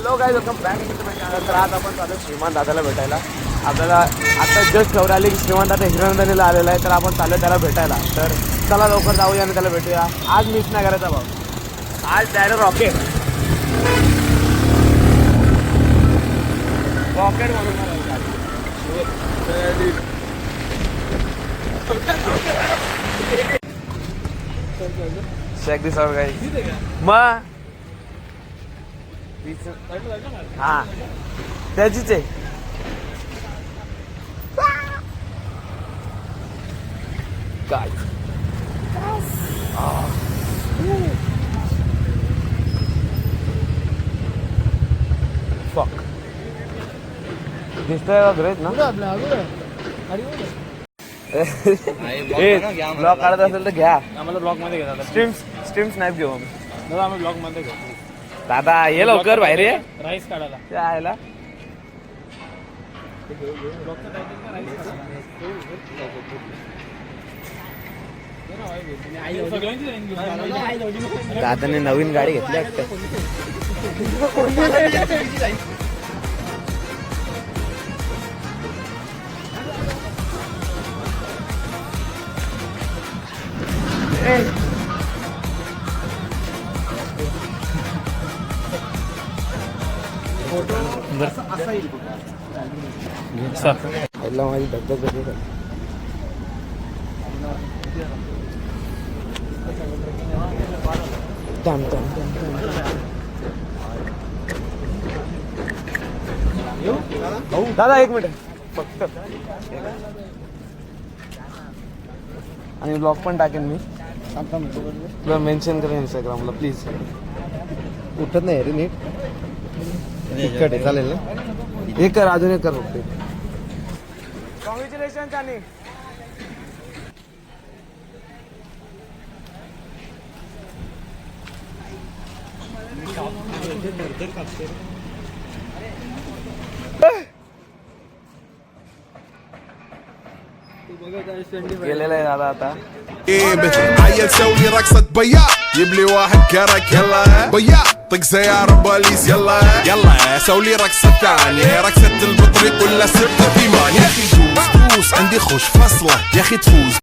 Hello काय welcome back तर आज आपण चालू श्रीमान दादाला भेटायला. आपल्याला आता जस्ट खबर आली की श्रीमान दादा हिरवंदनीला आलेला आहे, तर आपण चालू त्याला भेटायला. तर चला लवकर जाऊया आणि त्याला भेटूया. आज मिस नाही करायचा भाऊ, आज डायरेक्ट रॉकेट रॉकेट म्हणून चेक दिस आउट गाइस. मग हा त्याचीच आहे. काय फक दिसतंय का ग्रेट ना. ब्लॉग काढत असेल तर घ्या. आम्हाला ब्लॉग मध्ये घेतात. स्ट्रीम स्नॅप घेऊ आम्ही. दादा आम्ही ब्लॉग मध्ये घेतो. दादा ये लवकर बाहेर ये. राईस काढायला काय आयला दादाने नवीन गाडी घेतली वाटतं. माझी धगधग होते. दादा एक मिनिट फक्त, आणि ब्लॉग पण टाकेन मी. तुला मेन्शन करेन इंस्टाग्रामला प्लीज. उठत नाही रे नीट. तिखट चालेल ना. एक कर, अजून एक कर फक्त. कॉंग्रॅच्युलेशन चानी. गेलेला आहे दादा आता. عيل سوي رقصة بياع جيب لي واحد كرك يلا بياع طق سيارة بوليس يلا يلا سوي رقصة ثانية رقصة البطريق ولا 6 في مان يا اخي دوس عندي خوش فصلة يا اخي تفوز